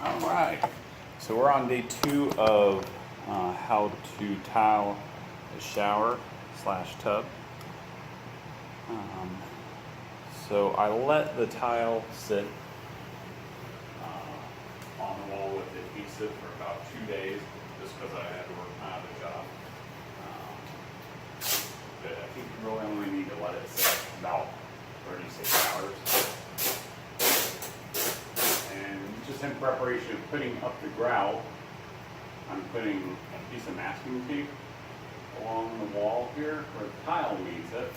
All right, so we're on day 2 of how to tile a shower slash tub. So I let the tile sit on the wall with adhesive for about 2 days, just because I had to work out of the job. But I think you really only need to let it sit about 36 hours. And just in preparation of putting up the grout, I'm putting a piece of masking tape along the wall here where the tile meets it,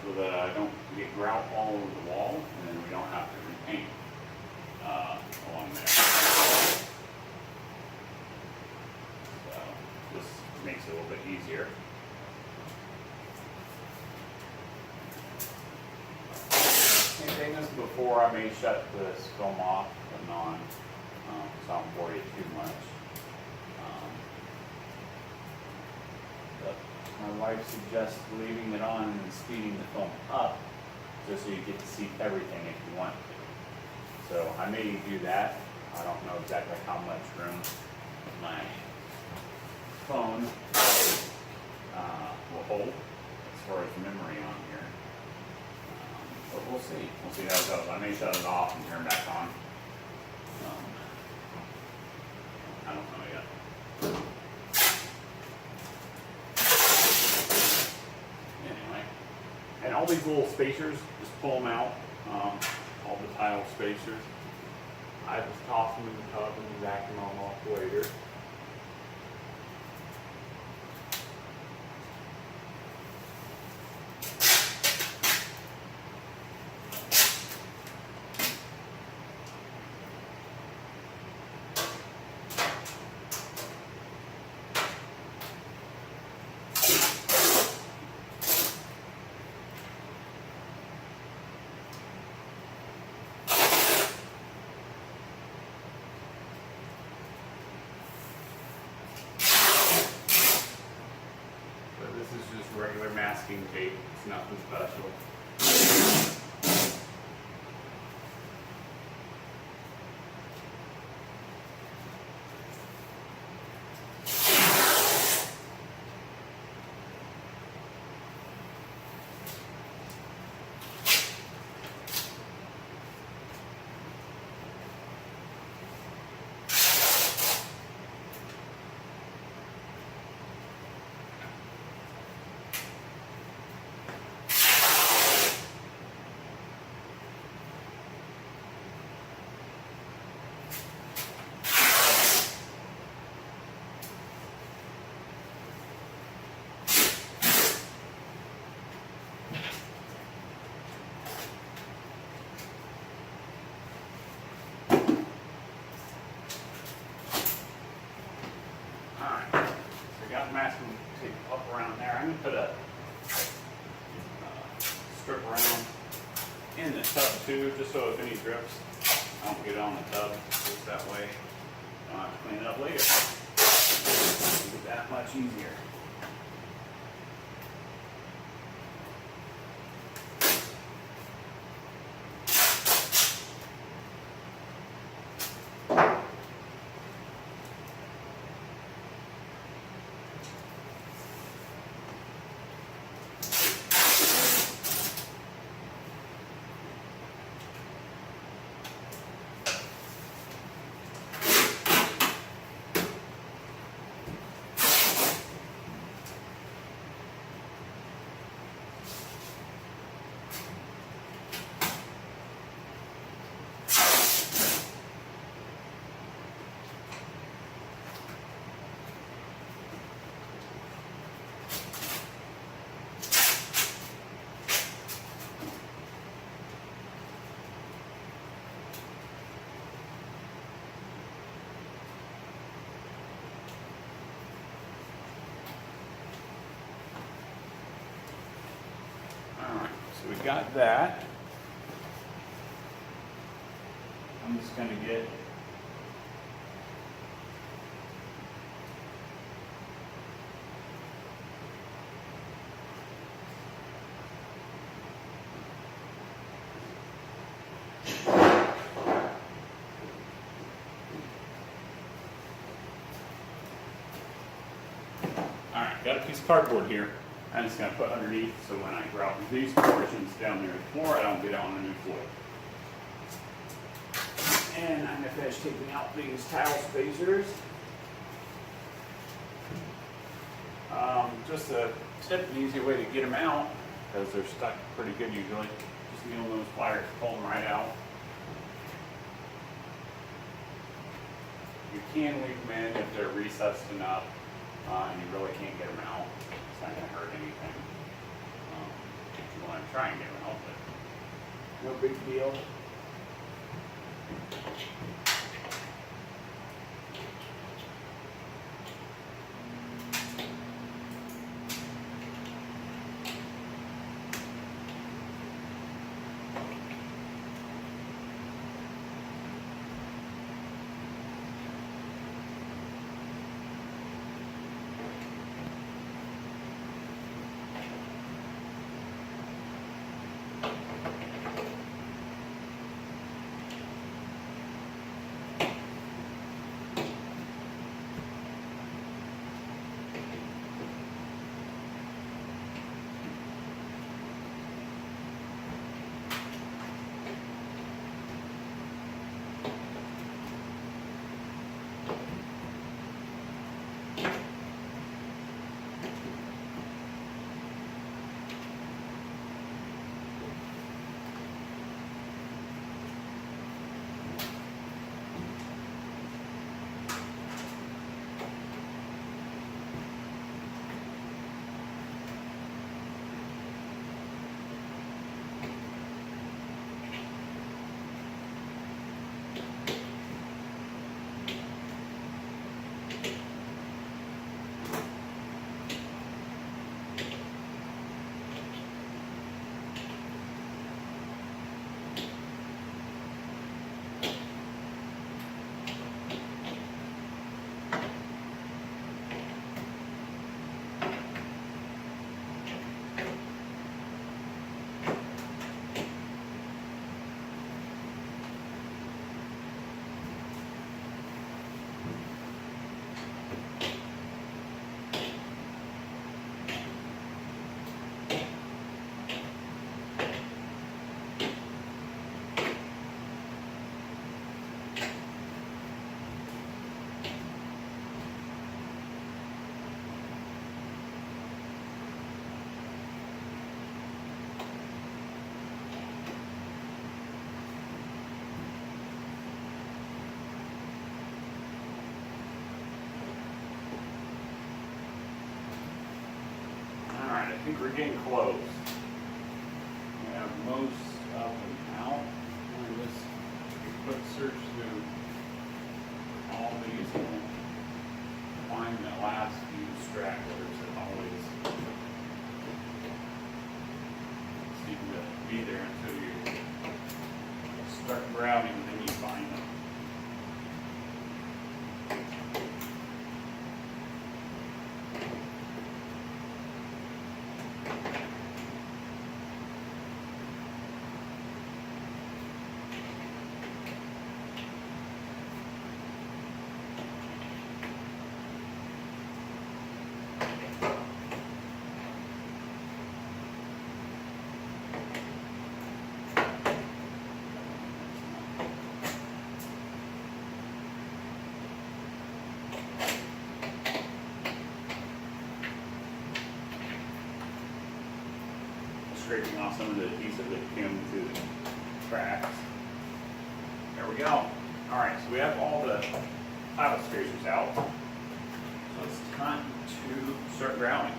so that I don't get grout all over the wall, and then we don't have to repaint along there. So this makes it a little bit easier. Same thing as before, I may shut this film off and on, so I don't bore you too much. But my wife suggests leaving it on and speeding the film up, just so you get to see everything if you want to. So I may do that. I don't know exactly how much room my phone will hold as far as memory on here. But we'll see. We'll see how it goes. I may shut it off and turn back on. I don't know yet. Anyway, and all these little spacers, just pull them out. All the tile spacers. I just toss them in the tub and vacuum them off later. This is just regular masking tape. It's nothing special. Masking tape up around there. I'm going to put a strip around in the tub too, just so if any drips, I don't get on the tub. Just that way, I don't have to clean it up later. Make it that much easier. So we got that. I'm just going to get got a piece of cardboard here. I'm just going to put underneath so when I grout these portions down near the floor, I don't get on the new floor. And I'm going to finish taking out these tile spacers. Just a tip, an easy way to get them out, because they're stuck pretty good usually. Just needle those pliers, pull them right out. You can leave them in if they're recessed enough, and you really can't get them out. It's not going to hurt anything. If you want to try and get them out, but no big deal. I think we're getting close. We have most of them out. Let me just quick search through all these and find the last few stragglers that always seem to be there until you start grouting, then you find them. Scraping off some of the adhesive that came through the cracks. There we go. All right, so we have all the tile spacers out. So it's time to start grouting.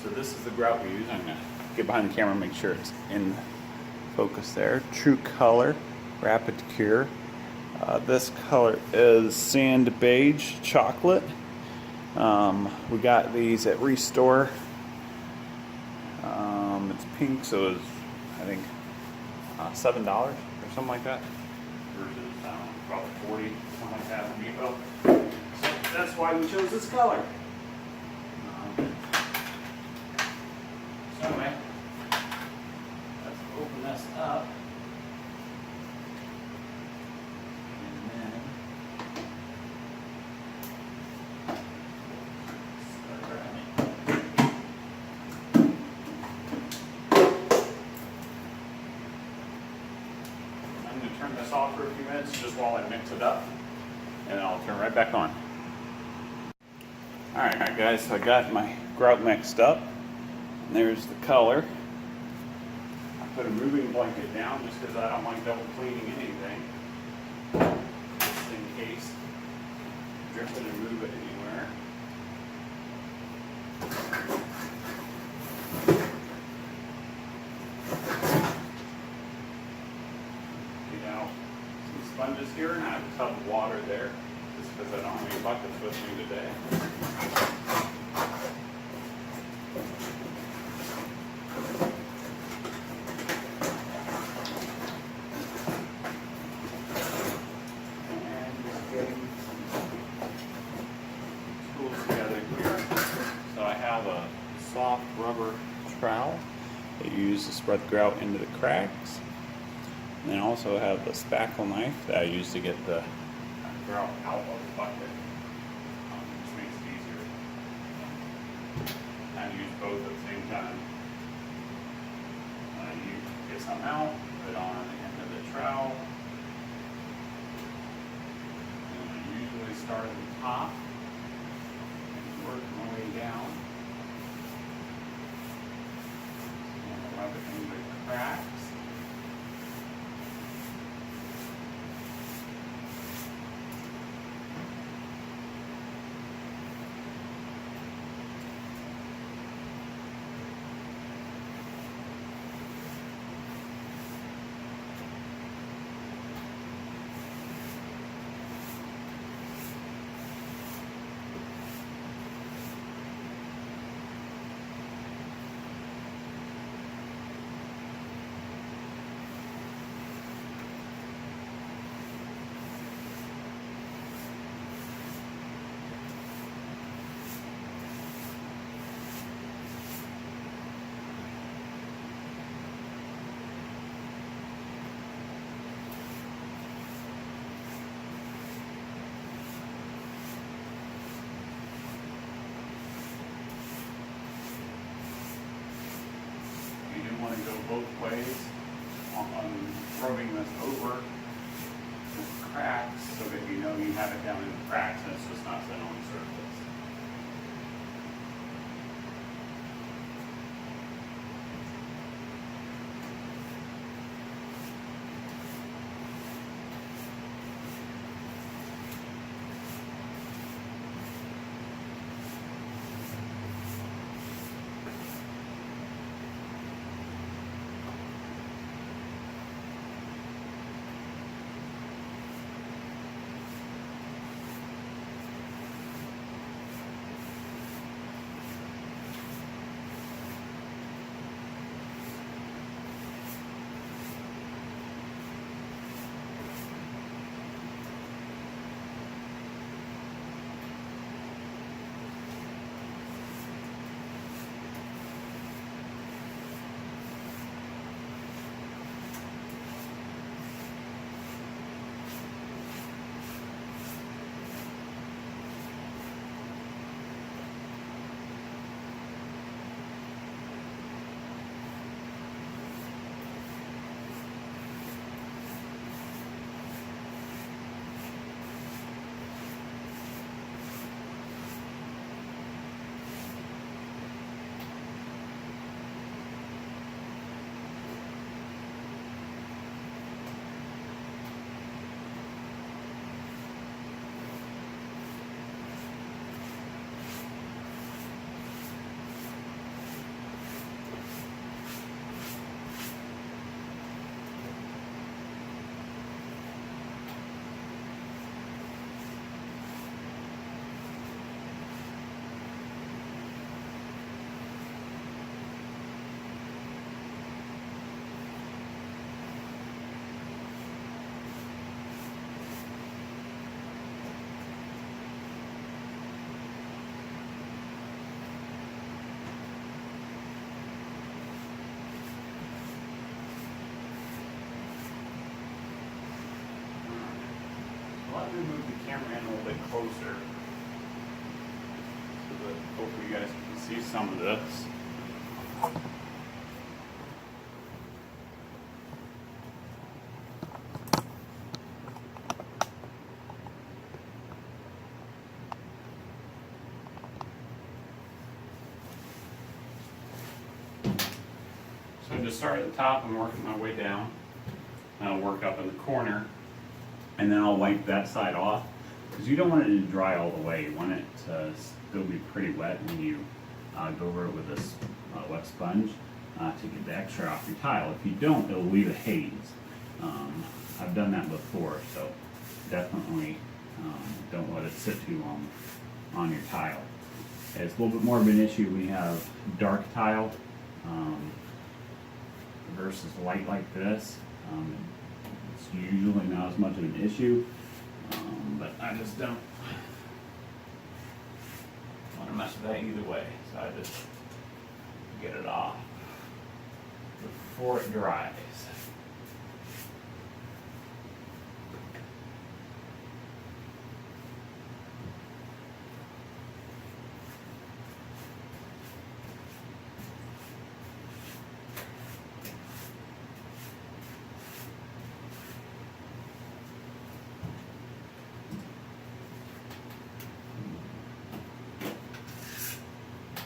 So this is the grout we use. I'm gonna get behind the camera and make sure it's in focus there. True Color, Rapid Cure. This color is Sand Beige Chocolate. We got these at Restore. It's pink, so it's, I think, $7 or something like that. Versus, probably 40, something like that in Depot. So that's why we chose this color. So anyway, let's open this up. And then start grabbing. rest off for a few minutes just while I mix it up, and then I'll turn right back on. Alright guys, so I got my grout mixed up. And there's the color. I put a moving blanket down just because I don't like double cleaning anything. Just in case you're going to move it anywhere. Get out some sponges here, and I have a tub of water there just because I don't have any buckets with me today. Soft rubber trowel that you use to spread the grout into the cracks. And then I also have the spackle knife that I use to get the grout out of the bucket, which makes it easier. I use both at the same time. You get some out, put it on the end of the trowel. And I usually start at the top and work my way down. Rub it into the cracks. Want to go both ways on rubbing this over the cracks so that you know you have it down in the cracks and it's just not sitting on the surface. Let me move the camera in a little bit closer so that hopefully you guys can see some of this. just start at the top and working my way down. I'll work up in the corner, and then I'll wipe that side off, because you don't want it to dry all the way. You want it to still be pretty wet when you go over it with this wet sponge to get the extra off your tile. If you don't, it'll leave a haze. I've done that before, so definitely don't let it sit too long on your tile. It's a little bit more of an issue when you have dark tile versus light like this. It's usually not as much of an issue, but I just don't want to mess with that either way, so I just get it off before it dries.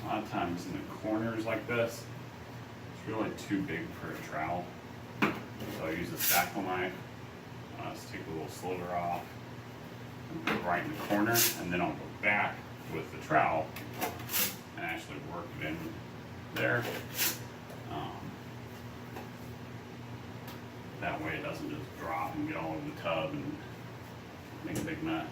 A lot of times in the corners like this, it's really too big for a trowel. So I use a spackle knife, just take a little sliver off, and put it right in the corner, and then I'll go back with the trowel and actually work it in there. That way it doesn't just drop and get all over the tub and make a big mess.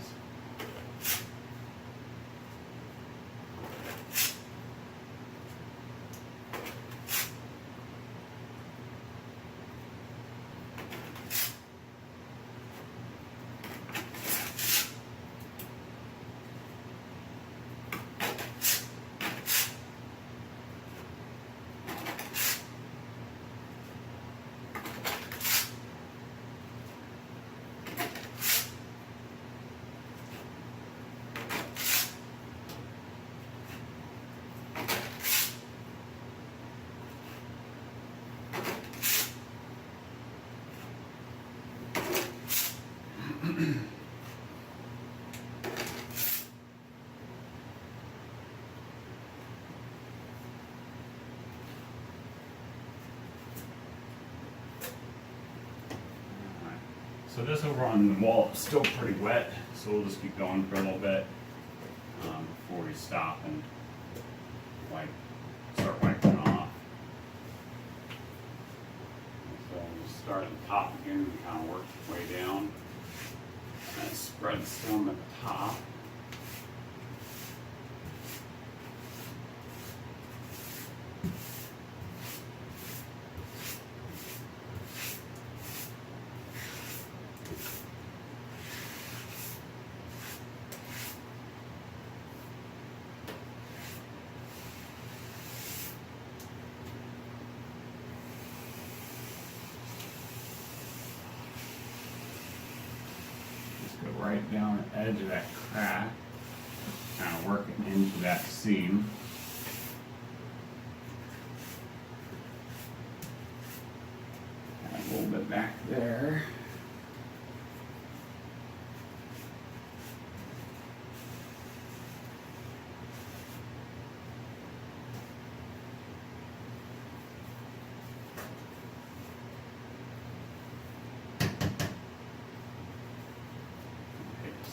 So this over on the wall is still pretty wet, so we'll just keep going for a little bit before we stop and start wiping it off. So we'll start at the top again and kind of work the way down and spread some at the top. Go right down the edge of that crack, kind of work it into that seam. And a little bit back there.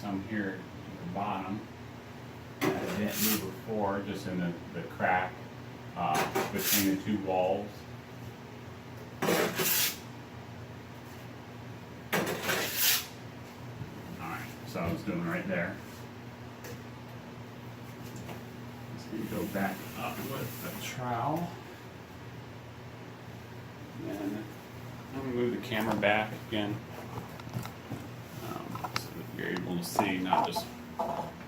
Some here at the bottom that I didn't do before, just in the crack between the two walls. Alright, so I was doing right there. Just going to go back up with the trowel. And then I'm going to move the camera back again. You're able to see, not just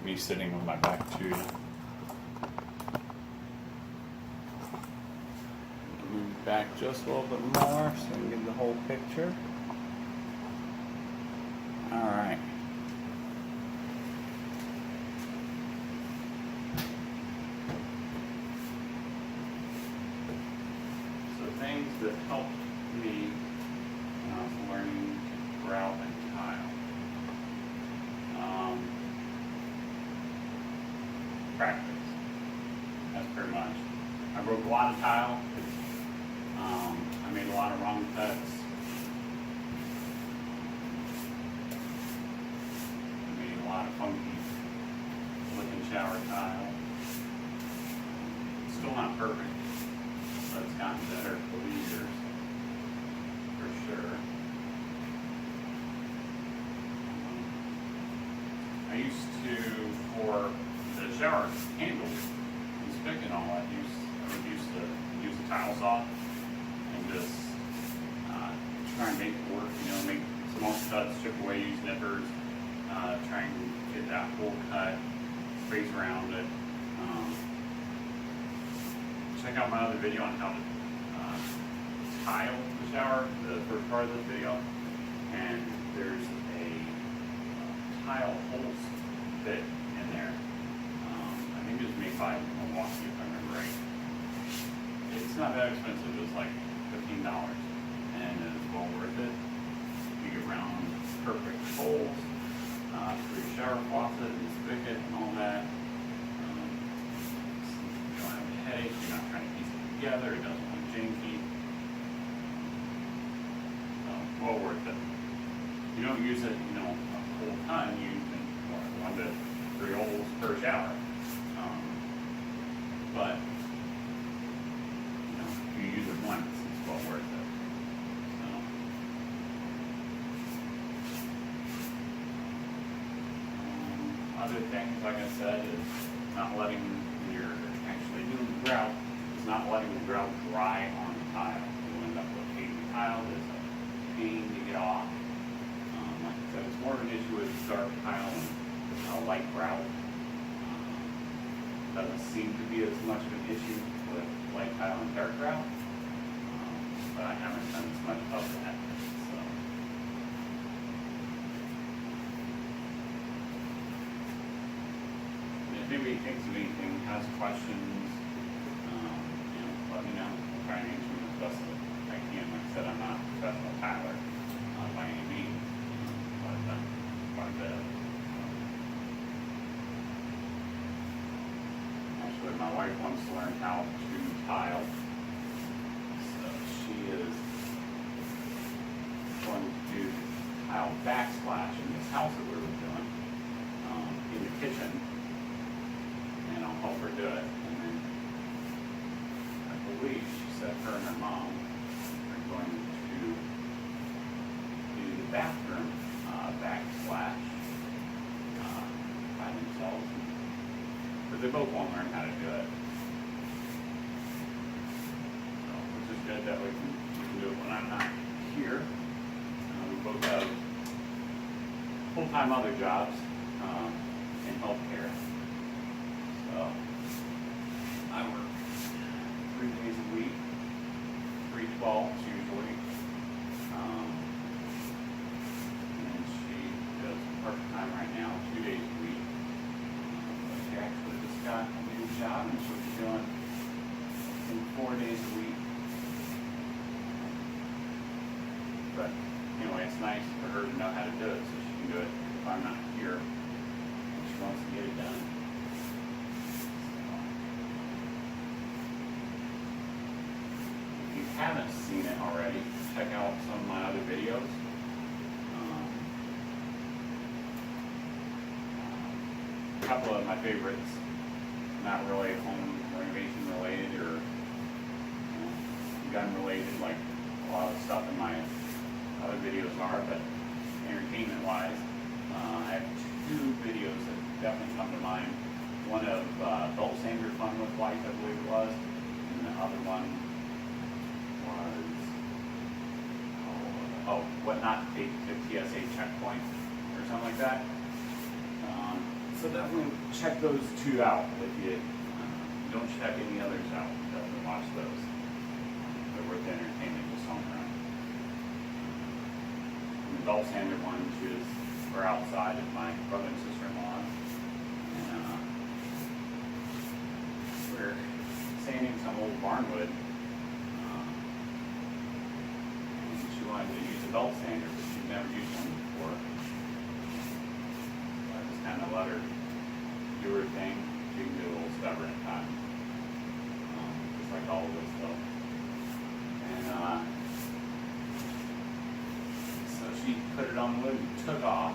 me sitting with my back to you. Move back just a little bit more so I can get the whole picture. Alright. So things that helped me when I was learning grout and tile. Practice. That's pretty much. I broke a lot of tile. I made a lot of wrong cuts. I made a lot of funky looking shower tile. It's still not perfect, but it's gotten better over the years, for sure. I used to, for the shower handles and spigot and all that, I would use the tile saw and just try and make it work, make small cuts, chip away, use nippers, try and get that whole cut, space around it. Check out my other video on how to tile the shower, the first part of this video, and there's a tile holes fit in there. I think it was made by Milwaukee, if I remember right. It's not that expensive, it's like $15, and it's well worth it. You get round perfect holes for your shower faucet and spigot and all that. You don't have a headache, you're not trying to piece it together, it doesn't look janky. Well worth it. You don't use it, a whole ton. You can 1 to 3 holes per shower. But if you use it once, it's well worth it. Other things, like I said, is not letting when you're actually doing the grout, is not letting the grout dry on the tile. You'll end up with a paving tile. There's a pain to get off. Like I said, it's more of an issue with dark tile and light grout. Doesn't seem to be as much of an issue with light tile and dark grout, but I haven't done as much of that. So. And if anybody thinks of anything, has questions, let me know. I'll try and answer them as best as I can. Like I said, I'm not a professional tiler by any means, but quite a bit of it. Actually, my wife wants to learn how to tile, so she is going to do tile backsplash in this house that we were doing in the kitchen, and I'll help her do it. And then I believe she said her and her mom are going to do the bathroom backsplash by themselves. But they both want to learn how to do it. So, which is good, that way we can do it when I'm not here. We both have full-time other jobs in healthcare. So I work 3 days a week, 3 12s usually. And she does part-time right now, 2 days a week. She actually just got a new job, and she'll be doing in 4 days a week. But anyway, it's nice for her to know how to do it, so she can do it if I'm not here and she wants to get it done. So, if you haven't seen it already, check out some of my other videos. A couple of my favorites, not really home renovation related or gun related, like a lot of stuff in my other videos are, but entertainment wise, I have 2 videos that definitely come to mind. One of belt sander fun with life, I believe it was, and the other one was what not to take to TSA checkpoint or something like that. So definitely check those 2 out. If you don't check any others out, definitely watch those. They're worth the entertainment just on their own. And the belt sander one, we're outside at my brother and sister-in-law, and we're sanding some old barnwood. And she wanted to use a belt sander, but she'd never used one before. So I just kind of let her do her thing. She can be a little stubborn at times, just like all of us though. And she put it on the wood and took off.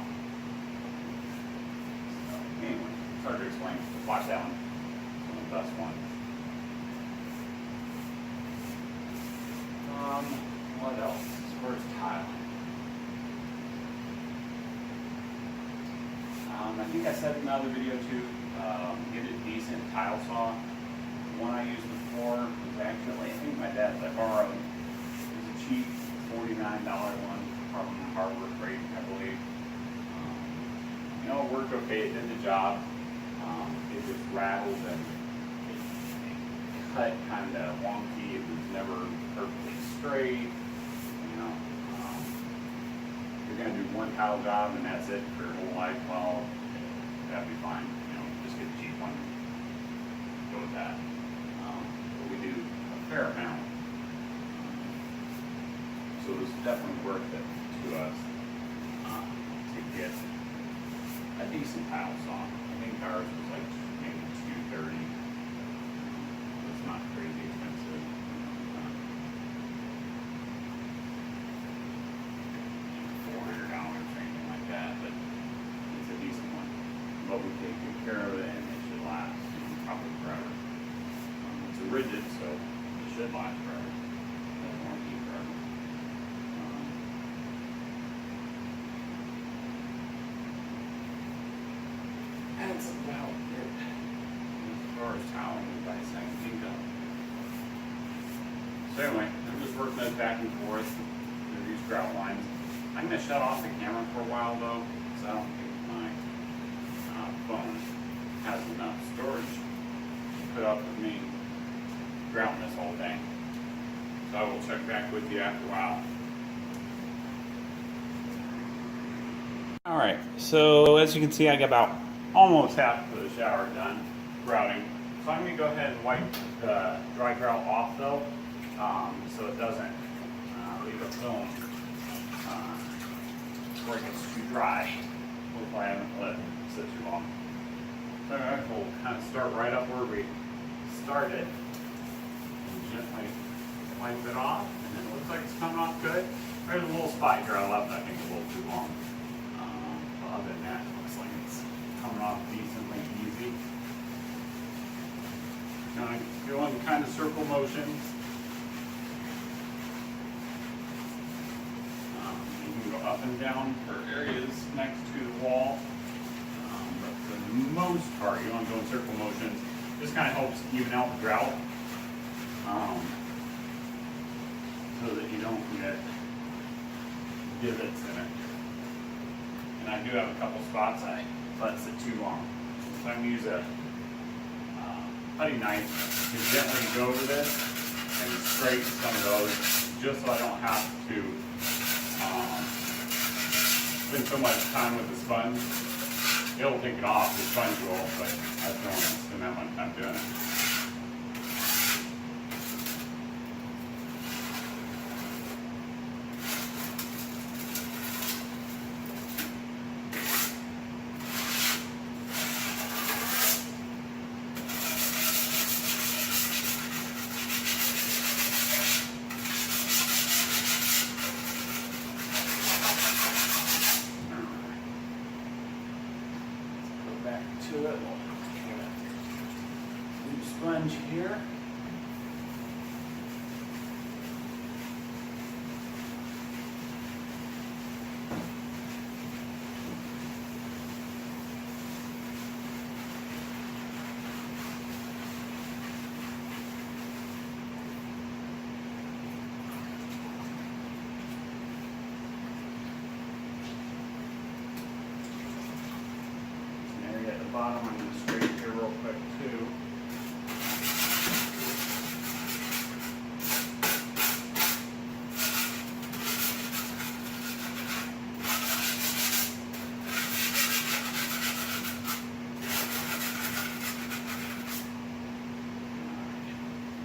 So, anyway, it's hard to explain. Watch that one. It's one of the best ones. What else? As far as tiling. I think I said in another video too, get a decent tile saw. The one I used before was actually, I think my dad's I borrowed. It was a cheap $49 one from Harbor Freight, I believe. You know, it worked okay, it did the job. It just rattled and it cut kind of wonky. It was never perfectly straight. You know, you're going to do one tile job and that's it for your whole life. Well, that'd be fine. You know, just get a cheap one. Go with that. But we do a fair amount. So it was definitely worth it to us to get a decent tile saw. I think ours was like maybe $230. It's not crazy expensive. $400 or anything like that, but it's a decent one. But we take good care of it and it should last probably forever. It's a rigid, so it should last forever. It won't keep forever. That's about it as far as toweling advice I can think of. So anyway, I'm just working those back and forth through these grout lines. I'm going to shut off the camera for a while though, because I don't think my phone has enough storage to put up with me grouting this whole thing. So I will check back with you after a while. Alright, so as you can see I got about almost half of the shower done grouting. So I'm going to go ahead and wipe the dry grout off though, so it doesn't leave a film where it gets too dry. Hopefully I haven't let it sit too long. So we'll kind of start right up where we started and gently wipe it off, and it looks like it's coming off good. There's a little spot here I left, I think a little too long. But other than that, it looks like it's coming off decently easy. Going kind of circle motions. You can go up and down for areas next to the wall. But for the most part, you want to go in circle motions. This kind of helps even out the grout. So that you don't get divots in it. And I do have a couple spots I let sit too long. So I'm going to use a putty knife to gently go over this and scrape some of those, just so I don't have to spend so much time with the sponge. It'll take it off, the sponge will, but I just don't want to spend that much time doing it. To it. New sponge here. At the bottom, I'm going to scrape here real quick too.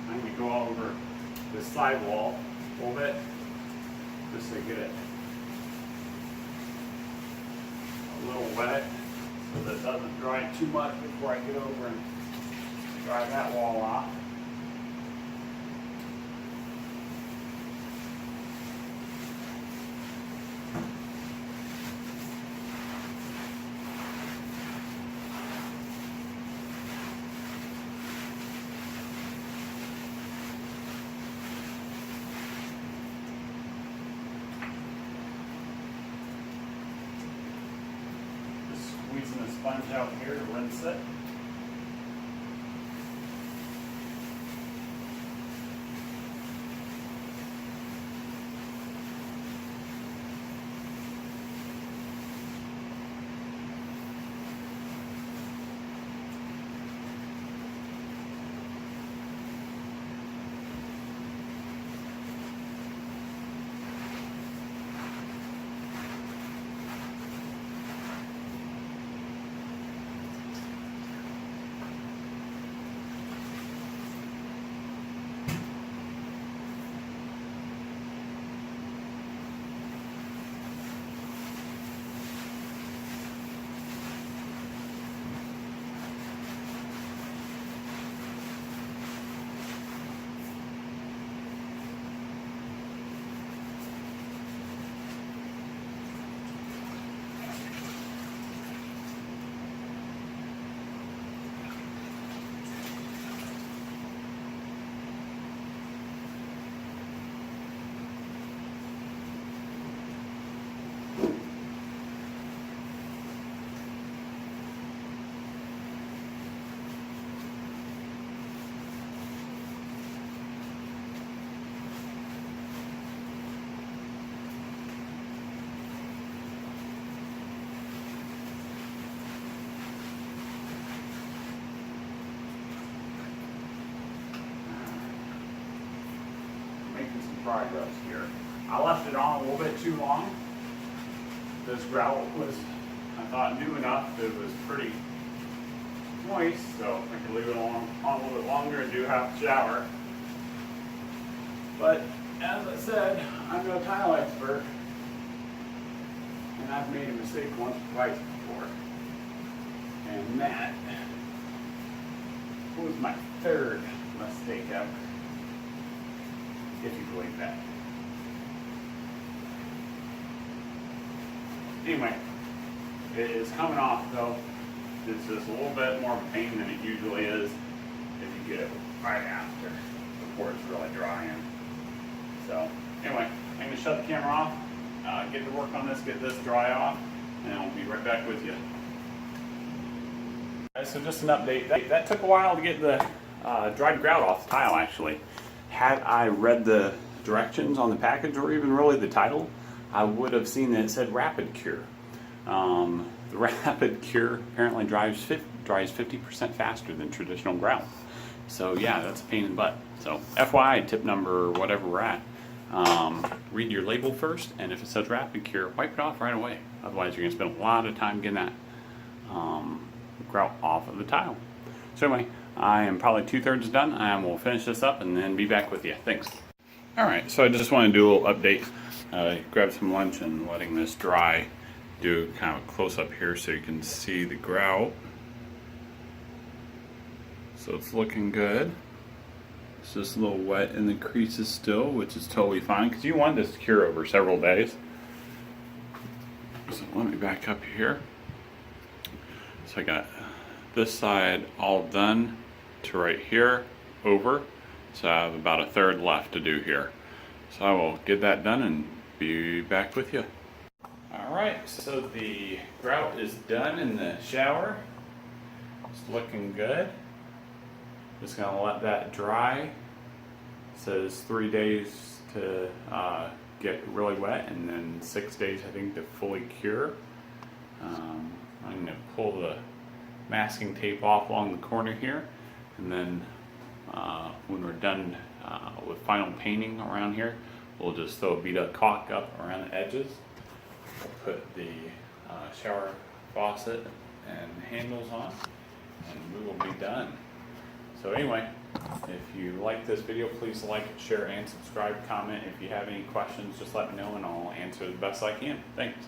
I'm going to go all over the side wall a little bit, just to get it a little wet, so that it doesn't dry too much before I get over and dry that wall off. squeezing a sponge out here to rinse it. Making some progress here. I left it on a little bit too long. This grout was, I thought, new enough. It was pretty moist, so I could leave it on a little bit longer and do half a shower. But as I said, I'm no tile expert, and I've made a mistake once or twice before. And that was my third mistake ever, if you believe that. Anyway, it is coming off though. It's just a little bit more of a pain than it usually is if you get it right after, before it's really drying. So anyway, I'm going to shut the camera off, get to work on this, get this dry off, and I'll be right back with you. So just an update. That took a while to get the dried grout off the tile actually. Had I read the directions on the package or even really the title, I would have seen that it said Rapid Cure. The Rapid Cure apparently dries 50% faster than traditional grout. So yeah, that's a pain in the butt. So FYI, tip number whatever we're at. Read your label first, and if it says Rapid Cure, wipe it off right away. Otherwise you're going to spend a lot of time getting that grout off of the tile. So anyway, I am probably 2/3 done. I will finish this up and then be back with you. Thanks. Alright, so I just want to do a little update. Grab some lunch and letting this dry. Do kind of a close up here so you can see the grout. So it's looking good. It's just a little wet in the creases still, which is totally fine because you want this to cure over several days. So let me back up here. So I got this side all done to right here over. So I have about a third left to do here. So I will get that done and be back with you. Alright, so the grout is done in the shower. It's looking good. Just going to let that dry. It says 3 days to get really wet and then 6 days I think to fully cure. I'm going to pull the masking tape off along the corner here, and then when we're done with final painting around here, we'll just throw a beat up caulk up around the edges. We'll put the shower faucet and handles on, and we will be done. So anyway, if you like this video, please like, share, and subscribe. Comment if you have any questions, just let me know and I'll answer the best I can. Thanks.